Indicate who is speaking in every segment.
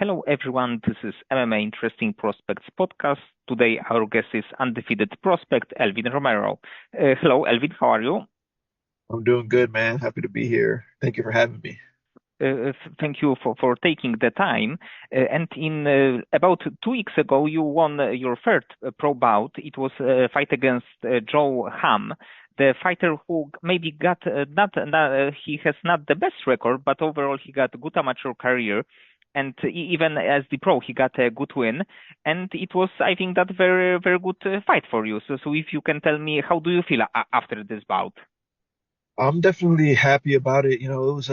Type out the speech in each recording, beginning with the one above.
Speaker 1: Hello, everyone. This is MMA Interesting Prospects podcast. Today, our guest is undefeated prospect Elvin Romero. Hello, Elvin. How are you?
Speaker 2: I'm doing good, man. Happy to be here. Thank you for having me.
Speaker 1: Thank you for taking the time. And in about 2 weeks ago, you won your third pro bout. It was a fight against Joe Ham, the fighter who maybe got he has not the best record, but overall he got a good amateur career. And even as the pro, he got a good win, and it was, I think, that very good fight for you. So if you can tell me, how do you feel after this bout?
Speaker 2: I'm definitely happy about it. It was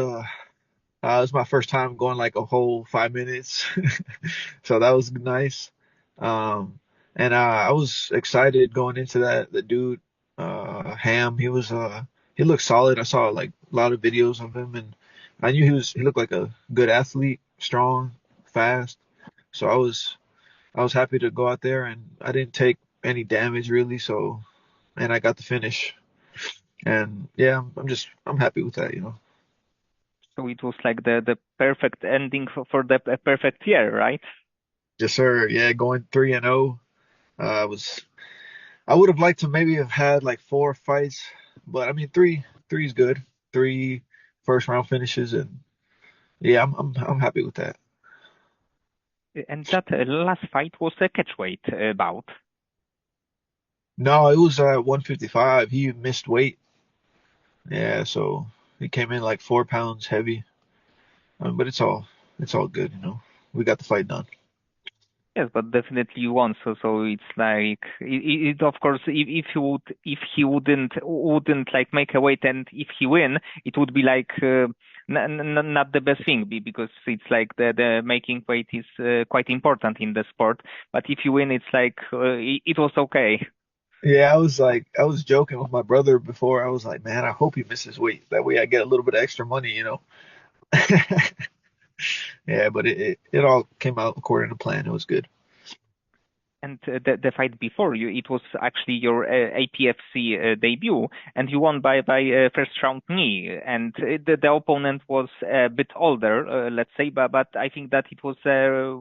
Speaker 2: my first time going like a whole 5 minutes, so that was nice. Um, and I was excited going into that. The dude, Ham, he looked solid. I saw like a lot of videos of him, and I knew he looked like a good athlete, strong, fast. So I was happy to go out there, and I didn't take any damage really. And I got the finish. And yeah, I'm happy with that.
Speaker 1: So it was like the perfect ending for the perfect year, right?
Speaker 2: Yes, sir. Yeah, going 3-0. Was I would have liked to maybe have had like four fights, but I mean three is good. Three first round finishes, and yeah, I'm happy with that.
Speaker 1: And that last fight was a catchweight bout.
Speaker 2: No, it was 155. He missed weight. Yeah, so he came in like 4 pounds heavy. But it's all good. We got the fight done.
Speaker 1: Yes, but definitely you won. So it's like of course if he wouldn't like make a weight, and if he win, it would be like not the best thing because it's like the making weight is quite important in the sport. But if you win, it's like it was okay.
Speaker 2: Yeah, I was joking with my brother before. I was like, man, I hope he misses weight. That way I get a little bit of extra money. Yeah, but it all came out according to plan. It was good.
Speaker 1: And the fight before you, it was actually your APFC debut, and you won by first round knee. And the opponent was a bit older, let's say, but I think that it was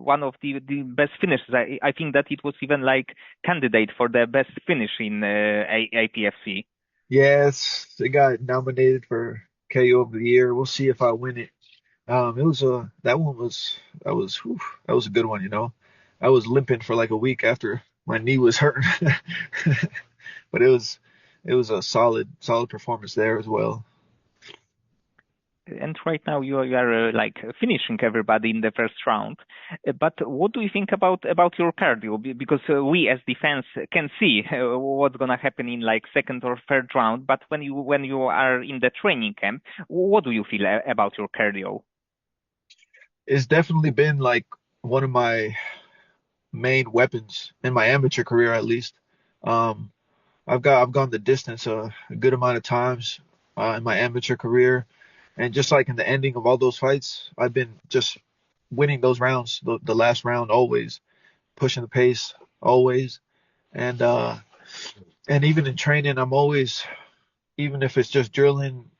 Speaker 1: one of the best finishes. I think that it was even like candidate for the best finish in APFC.
Speaker 2: Yes, it got nominated for KO of the year. We'll see if I win it. It was that one was whew, that was a good one. I was limping for like a week after my knee was hurting, but it was a solid performance there as well.
Speaker 1: And right now you are like finishing everybody in the first round. But what do you think about your cardio? Because we as defense can see what's gonna happen in like second or third round. But when you are in the training camp, what do you feel about your cardio?
Speaker 2: It's definitely been like one of my main weapons in my amateur career, at least. Um, I've gone the distance a good amount of times in my amateur career, and just like in the ending of all those fights, I've been just winning those rounds, the last round always, pushing the pace always, and even in training, I'm always, even if it's just drilling,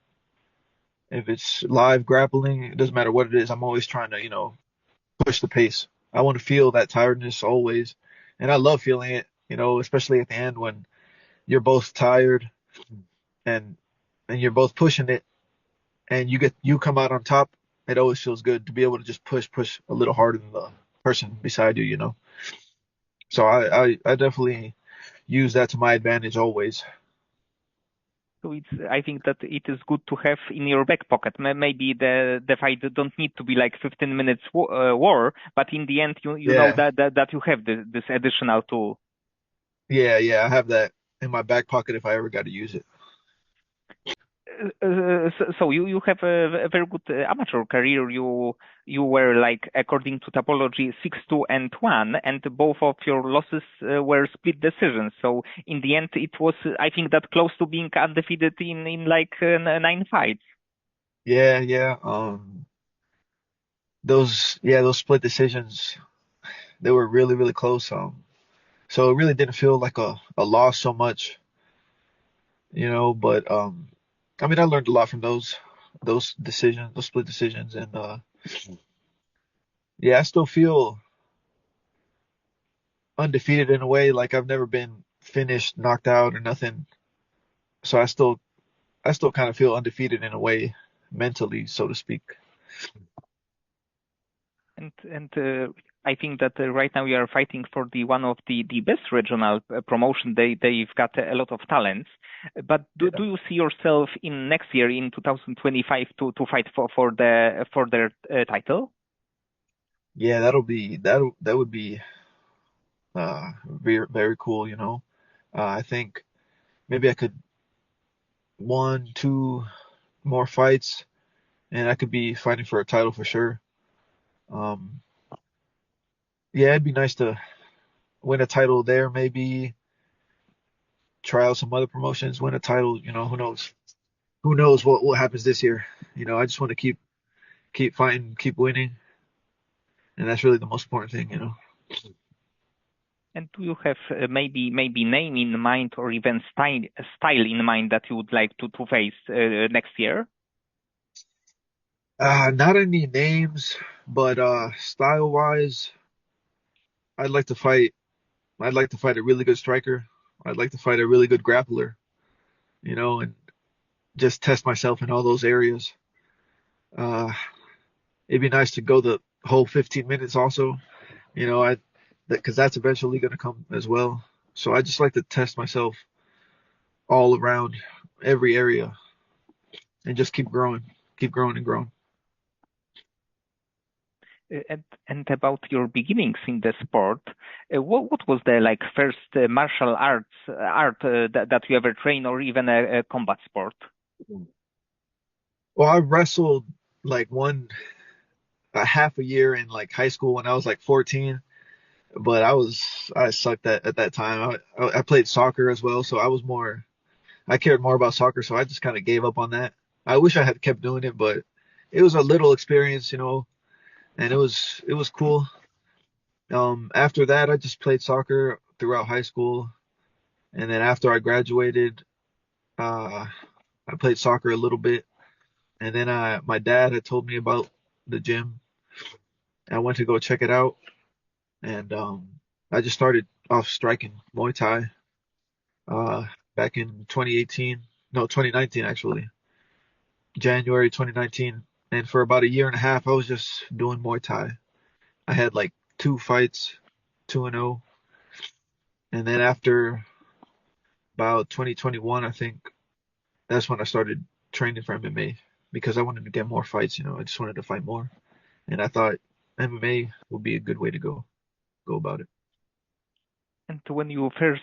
Speaker 2: if it's live grappling, it doesn't matter what it is, I'm always trying to push the pace. I want to feel that tiredness always, and I love feeling it, especially at the end when you're both tired and you're both pushing it and you come out on top. It always feels good to be able to just push a little harder than the person beside you. So I definitely use that to my advantage always.
Speaker 1: So I think that it is good to have in your back pocket. Maybe the fight don't need to be like 15 minutes war, but in the end, you know
Speaker 2: Yeah,
Speaker 1: that you have this additional tool.
Speaker 2: yeah. I have that in my back pocket if I ever got to use it.
Speaker 1: So you have a very good amateur career. You were like, according to topology, 6-2-1, and both of your losses were split decisions. So in the end, it was, I think, that close to being undefeated in like nine fights.
Speaker 2: Yeah. Those split decisions, they were really, really close. So it really didn't feel like a loss so much. But I mean, I learned a lot from those decisions, those split decisions, and yeah, I still feel undefeated in a way. Like I've never been finished, knocked out, or nothing. So I still kind of feel undefeated in a way, mentally, so to speak.
Speaker 1: And I think that right now we are fighting for the one of the best regional promotion. They've got a lot of talents. But
Speaker 2: Yeah,
Speaker 1: do you see yourself in next year in 2025 to fight for their title?
Speaker 2: yeah, that would be very very cool. I think maybe I could one, two more fights, and I could be fighting for a title for sure. Um, yeah, it'd be nice to win a title there, maybe try out some other promotions, win a title. Who knows? Who knows what happens this year? I just want to keep fighting, keep winning, and that's really the most important thing.
Speaker 1: And do you have maybe name in mind or even style in mind that you would like to face next year?
Speaker 2: Not any names, but style wise, I'd like to fight. I'd like to fight a really good striker. I'd like to fight a really good grappler. And just test myself in all those areas. Uh, it'd be nice to go the whole 15 minutes also. I because that's eventually going to come as well. So I just like to test myself all around every area and just keep growing and growing.
Speaker 1: And about your beginnings in the sport, what was the like first martial arts art that you ever trained, or even a combat sport?
Speaker 2: Well, I wrestled like a half a year in like high school when I was like 14, but I sucked at that time. I played soccer as well, so I cared more about soccer, so I just kind of gave up on that. I wish I had kept doing it, but it was a little experience, and it was cool. After that, I just played soccer throughout high school, and then after I graduated, uh, I played soccer a little bit, and then my dad had told me about the gym. I went to go check it out, and I just started off striking Muay Thai uh, back in 2018, no, 2019 actually, January 2019, and for about a year and a half, I was just doing Muay Thai. I had like two fights, 2-0, and then after about 2021, I think that's when I started training for MMA because I wanted to get more fights. I just wanted to fight more, and I thought MMA would be a good way to go about it.
Speaker 1: And when you first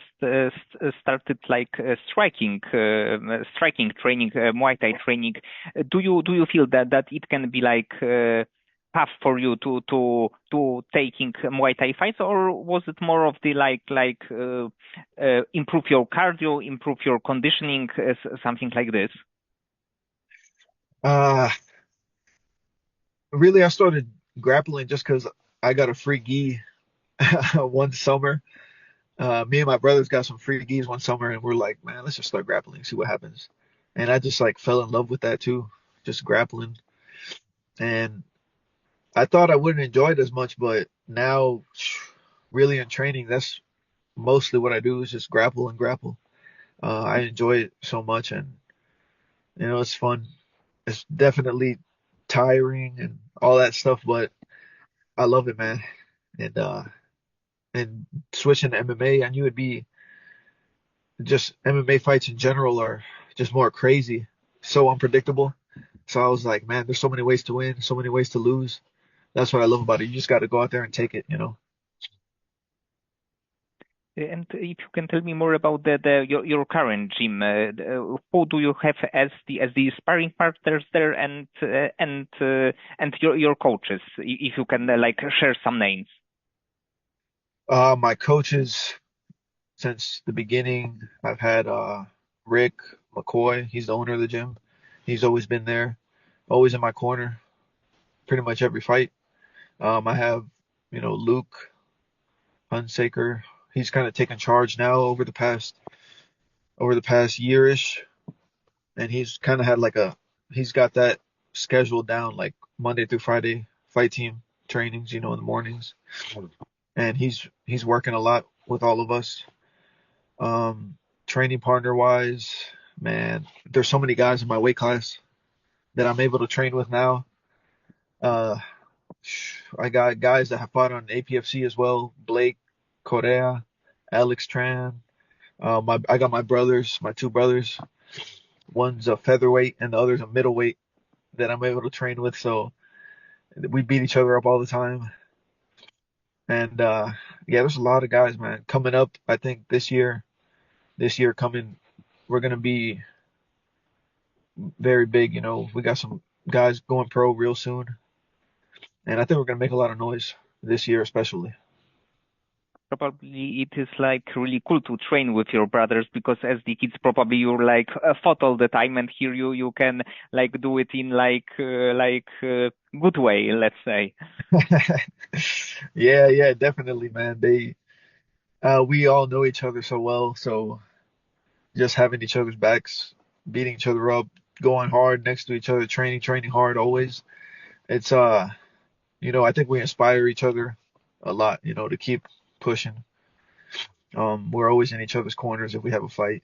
Speaker 1: started like striking training, Muay Thai training, do you feel that it can be like tough for you to taking Muay Thai fights, or was it more of the improve your cardio, improve your conditioning, something like this?
Speaker 2: Uh, Really, I started grappling just because I got a free gi one summer. Me and my brothers got some free gis one summer, and we're like, man, let's just start grappling, see what happens. And I just like fell in love with that too, just grappling. And I thought I wouldn't enjoy it as much, but now, really in training, that's mostly what I do is just grapple and grapple. I enjoy it so much, and it's fun. It's definitely tiring and all that stuff, but I love it, man. And switching to MMA, I knew it'd be just MMA fights in general are just more crazy, so unpredictable. So I was like, man, there's so many ways to win, so many ways to lose. That's what I love about it. You just got to go out there and take it.
Speaker 1: And if you can tell me more about your current gym, who do you have as the sparring partners there, and your coaches, if you can like share some names.
Speaker 2: My coaches since the beginning, I've had Rick McCoy. He's the owner of the gym. He's always been there, always in my corner, pretty much every fight. I have, Luke Hunsaker. He's kind of taken charge now over the past year-ish, and he's kind of had he's got that scheduled down like Monday through Friday fight team. trainings, in the mornings, and he's working a lot with all of us. Um, Training partner wise, man, there's so many guys in my weight class that I'm able to train with now. Uh, I got guys that have fought on APFC as well. Blake, Correa, Alex Tran. I got my brothers, my two brothers. One's a featherweight and the other's a middleweight that I'm able to train with. So we beat each other up all the time. And yeah, there's a lot of guys, man, coming up. I think this year coming, we're gonna be very big. We got some guys going pro real soon, and I think we're gonna make a lot of noise this year, especially.
Speaker 1: Probably it is like really cool to train with your brothers because as the kids probably you're like fought all the time and here you can like do it in good way, let's say.
Speaker 2: Yeah, yeah, definitely, man. We all know each other so well, so just having each other's backs, beating each other up, going hard next to each other, training hard always. It's I think we inspire each other a lot, to keep pushing. We're always in each other's corners if we have a fight.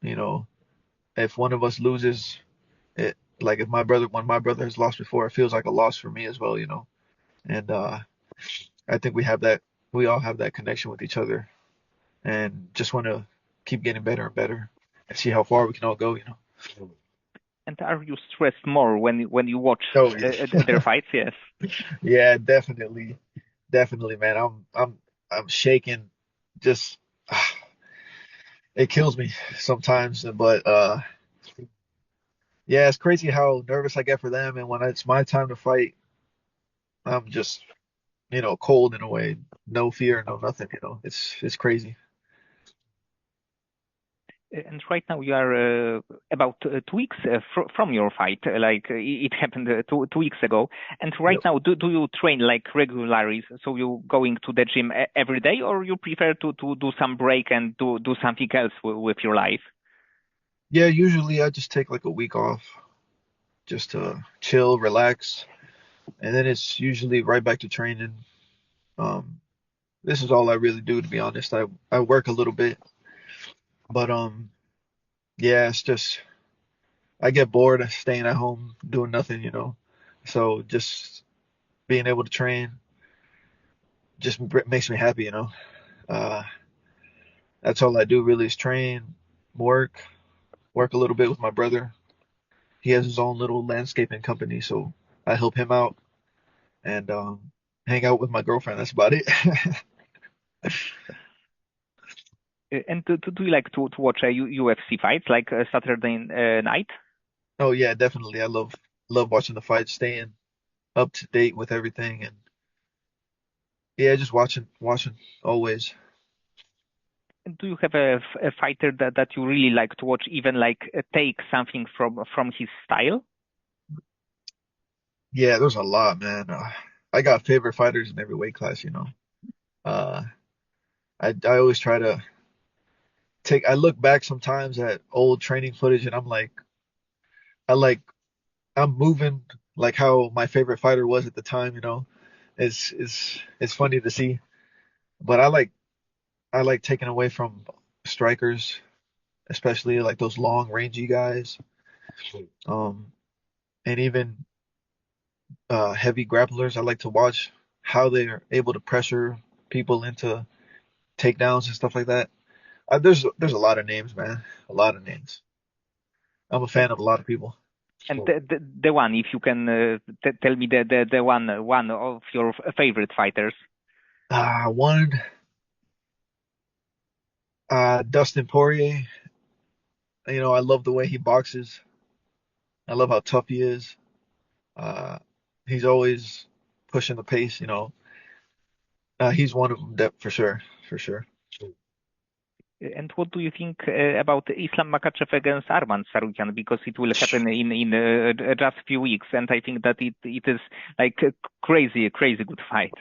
Speaker 2: You know, if one of us loses, like if when my brother has lost before, it feels like a loss for me as well. And I think we all have that connection with each other, and just want to keep getting better and better, and see how far we can all go.
Speaker 1: And are you stressed more when you watch
Speaker 2: Oh yeah,
Speaker 1: their fights? Yes.
Speaker 2: yeah, definitely, definitely, man. I'm shaking. Just it kills me sometimes, but yeah, it's crazy how nervous I get for them, and when it's my time to fight, I'm just cold in a way, no fear, no nothing. It's crazy.
Speaker 1: And right now you are about 2 weeks from your fight. It happened 2 weeks ago. And right
Speaker 2: Yep.
Speaker 1: now, do you train like regularly? So you going to the gym every day, or you prefer to do some break and do something else with your life?
Speaker 2: Yeah, usually I just take like a week off just to chill, relax, and then it's usually right back to training. Um, this is all I really do, to be honest. I work a little bit, but yeah, it's just I get bored staying at home doing nothing. So just being able to train just makes me happy. Uh, that's all I do really is train, work, work a little bit with my brother. He has his own little landscaping company, so I help him out and hang out with my girlfriend. That's about it.
Speaker 1: And do you like to watch UFC fights like Saturday night?
Speaker 2: Oh yeah, definitely. I love watching the fights, staying up to date with everything, and yeah, just watching always.
Speaker 1: And do you have a fighter that you really like to watch, even like take something from his style?
Speaker 2: Yeah, there's a lot, man. I got favorite fighters in every weight class. Uh, I always try to I look back sometimes at old training footage, and I like I'm moving like how my favorite fighter was at the time. It's funny to see, but I like taking away from strikers, especially like those long rangy guys, um, and even heavy grapplers. I like to watch how they're able to pressure people into takedowns and stuff like that. There's a lot of names, man, a lot of names. I'm a fan of a lot of people.
Speaker 1: And the one, if you can tell me the one of your favorite fighters.
Speaker 2: One, Dustin Poirier. I love the way he boxes. I love how tough he is. Uh, he's always pushing the pace. He's one of them, for sure, for sure.
Speaker 1: And what do you think about Islam Makhachev against Arman Tsarukyan? Because it will happen in just few weeks, and I think that it is like a crazy good fight.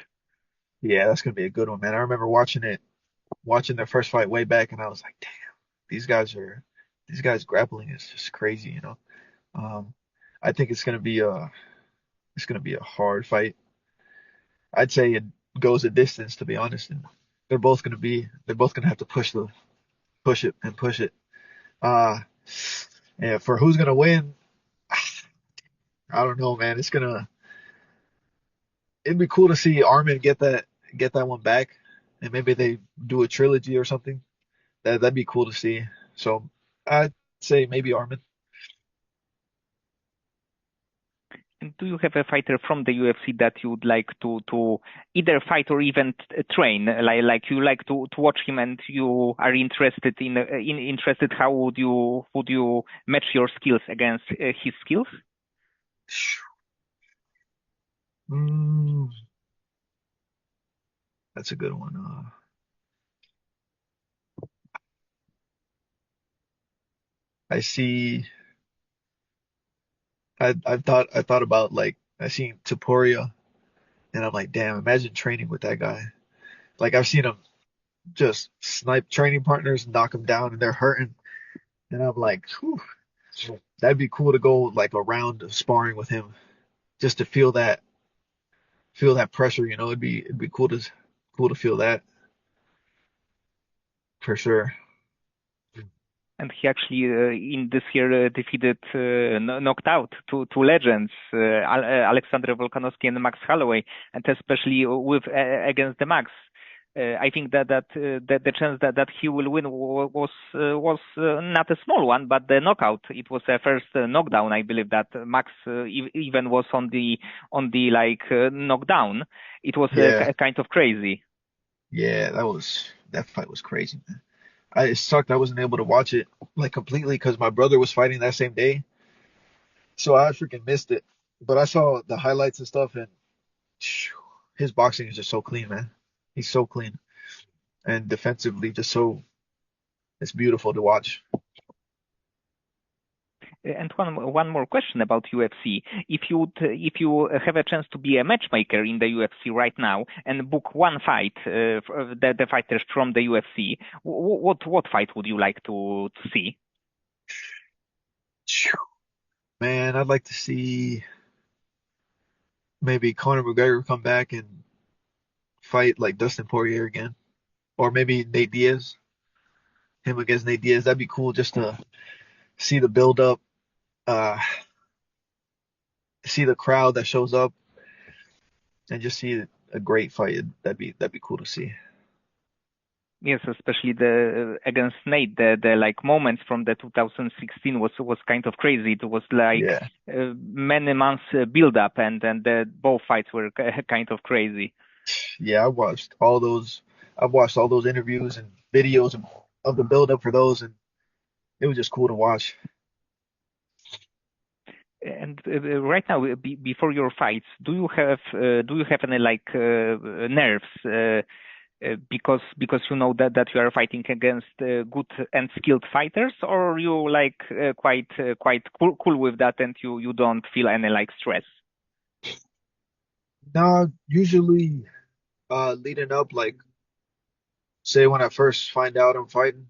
Speaker 2: Yeah, that's gonna be a good one, man. I remember watching their first fight way back, and I was like, damn, these guys grappling is just crazy. Um, I think it's gonna be a hard fight. I'd say it goes a distance, to be honest. And they're both gonna have to push it and push it. Uh, yeah, for who's gonna win, I don't know, man. It'd be cool to see Armin get that one back, and maybe they do a trilogy or something. That'd be cool to see. So I'd say maybe Armin.
Speaker 1: And do you have a fighter from the UFC that you would like to either fight or even train? Like you like to watch him and you are interested in interested how would you match your skills against his skills?
Speaker 2: Mm, that's a good one. I see. I thought about like I seen Taporia, and I'm like, damn, imagine training with that guy. Like I've seen him just snipe training partners, knock them down, and they're hurting, and I'm like, whew, that'd be cool to go like a round of sparring with him, just to feel that pressure. You know, it'd be cool to feel that for sure.
Speaker 1: And he actually in this year defeated knocked out two legends, Alexander Volkanovski and Max Holloway, and especially with against the Max. I think that the chance that he will win was not a small one, but the knockout, it was a first knockdown. I believe that Max even was on the like knockdown. It was
Speaker 2: Yeah,
Speaker 1: kind of crazy.
Speaker 2: yeah, that fight was crazy, man. It sucked I wasn't able to watch it like completely because my brother was fighting that same day, so I freaking missed it. But I saw the highlights and stuff, and phew, his boxing is just so clean, man. He's so clean and defensively just so it's beautiful to watch.
Speaker 1: And one more question about UFC. If you have a chance to be a matchmaker in the UFC right now and book one fight, the fighters from the UFC, what fight would you like to see?
Speaker 2: Phew. Man, I'd like to see maybe Conor McGregor come back and fight like Dustin Poirier again, or maybe Nate Diaz, him against Nate Diaz. That'd be cool just to see the build up, uh, see the crowd that shows up, and just see a great fight. That'd be cool to see.
Speaker 1: Yes, especially the against Nate, the like moments from the 2016 was kind of crazy. It was like
Speaker 2: Yeah,
Speaker 1: many months build up, and the both fights were kind of crazy.
Speaker 2: yeah. I've watched all those interviews and videos of the build up for those, and it was just cool to watch.
Speaker 1: And right now, before your fights, do you have any like nerves because you know that you are fighting against good and skilled fighters, or you like quite cool with that, and you don't feel any like stress?
Speaker 2: Nah, usually leading up, like say when I first find out I'm fighting,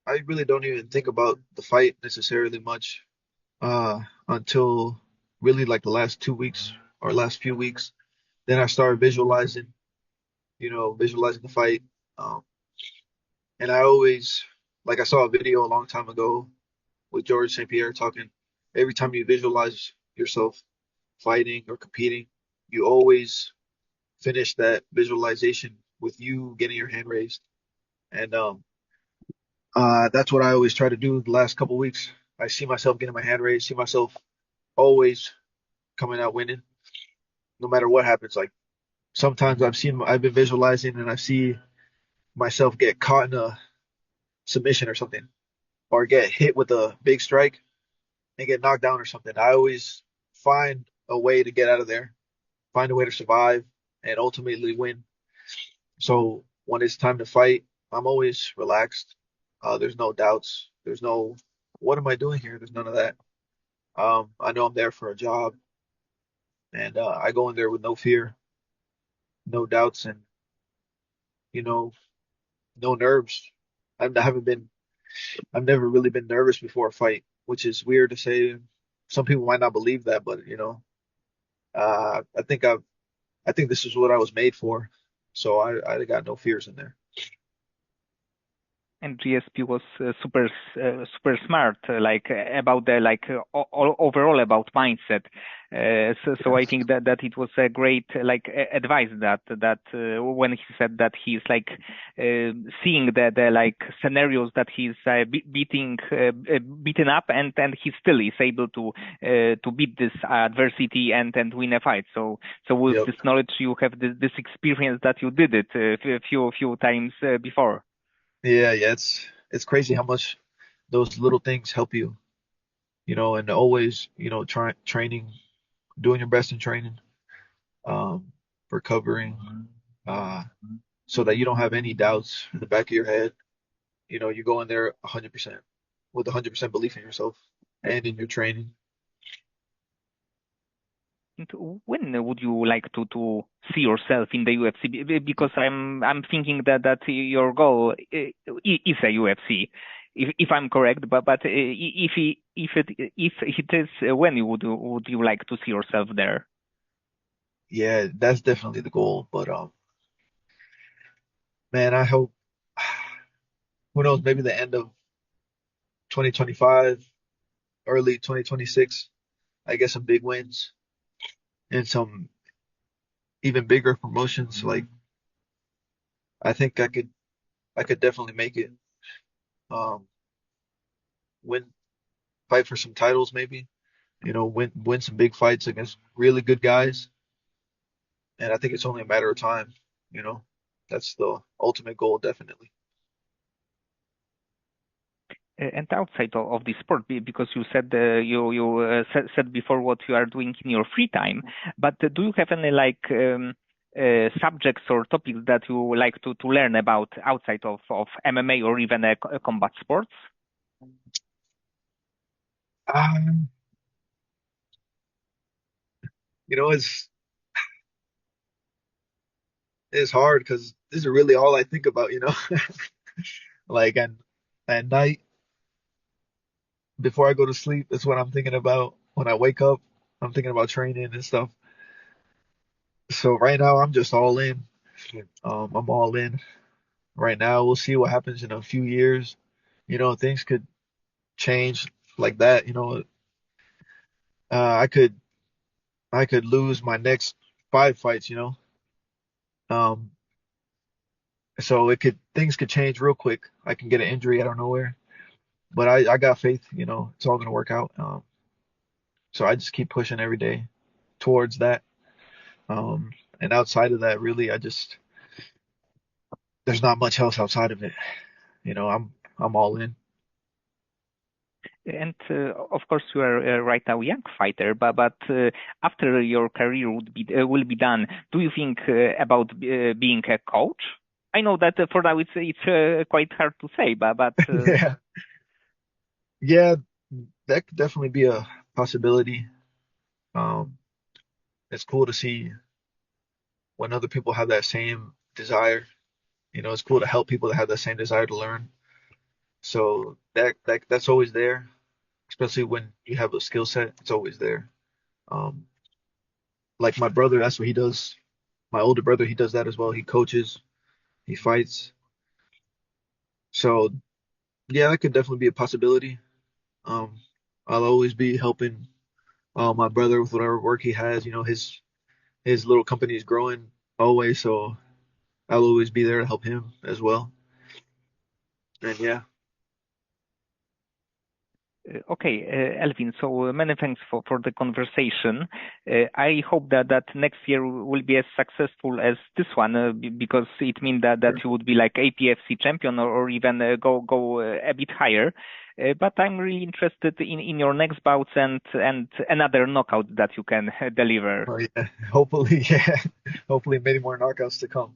Speaker 2: I really don't even think about the fight necessarily much until really like the last 2 weeks or last few weeks. Then I started visualizing, visualizing the fight. Um, and I always, like I saw a video a long time ago with George St. Pierre talking, every time you visualize yourself fighting or competing, you always finish that visualization with you getting your hand raised. And that's what I always try to do the last couple weeks. I see myself getting my hand raised, see myself always coming out winning, no matter what happens. Like sometimes I've been visualizing and I see myself get caught in a submission or something, or get hit with a big strike and get knocked down or something. I always find a way to get out of there, find a way to survive, and ultimately win. So when it's time to fight, I'm always relaxed. There's no doubts. There's no, what am I doing here? There's none of that. I know I'm there for a job, and I go in there with no fear, no doubts, and you know, no nerves. I haven't been, I've never really been nervous before a fight, which is weird to say. Some people might not believe that, but I think I think this is what I was made for. So I got no fears in there.
Speaker 1: And GSP was super smart, about the overall about mindset. So I
Speaker 2: Yes.
Speaker 1: think that it was a great advice that when he said that he's seeing the scenarios that he's beaten up, and he still is able to beat this adversity and win a fight. So with
Speaker 2: Yep.
Speaker 1: this knowledge, you have this experience that you did it a few times before.
Speaker 2: Yeah, yeah, it's crazy how much those little things help you, and always, training, doing your best in training, um, recovering, uh, so that you don't have any doubts in the back of your head. You go in there 100% with 100% belief in yourself and in your training.
Speaker 1: And when would you like to see yourself in the UFC? Because I'm thinking that your goal is a UFC, if I'm correct. But if it is, when would you like to see yourself there?
Speaker 2: Yeah, that's definitely the goal. But man, I hope, who knows, maybe the end of 2025, early 2026, I get some big wins and some even bigger promotions. Like I think I could definitely make it. Um, win, fight for some titles maybe. Win some big fights against really good guys. And I think it's only a matter of time. You know, that's the ultimate goal, definitely.
Speaker 1: And outside of the sport, because you said said before what you are doing in your free time, but do you have any subjects or topics that you like to learn about outside of MMA or even combat sports?
Speaker 2: Um, it's hard because this is really all I think about. Like at night before I go to sleep, that's what I'm thinking about. When I wake up, I'm thinking about training and stuff. So right now, I'm just all in. I'm all in right now. We'll see what happens in a few years. Things could change like that. I could lose my next 5 fights. Um, so things could change real quick. I can get an injury out of nowhere, but I got faith. It's all gonna work out. So I just keep pushing every day towards that. Um, and outside of that, really, there's not much else outside of it. I'm all in.
Speaker 1: And of course, you are right now a young fighter, but after your career will be done, do you think about being a coach? I know that for now it's quite hard to say, but
Speaker 2: Yeah, yeah, that could definitely be a possibility. Um, it's cool to see when other people have that same desire. It's cool to help people that have that same desire to learn. So that's always there, especially when you have a skill set. It's always there. Um, like my brother, that's what he does. My older brother, he does that as well. He coaches, he fights. So yeah, that could definitely be a possibility. Um, I'll always be helping my brother with whatever work he has. His little company is growing always, so I'll always be there to help him as well. And yeah,
Speaker 1: Okay, Elvin, so many thanks for the conversation. I hope that next year will be as successful as this one, because it means that
Speaker 2: sure.
Speaker 1: you would be like APFC champion, or even go a bit higher. But I'm really interested in your next bouts and another knockout that you can deliver.
Speaker 2: Oh yeah, hopefully, yeah, hopefully many more knockouts to come.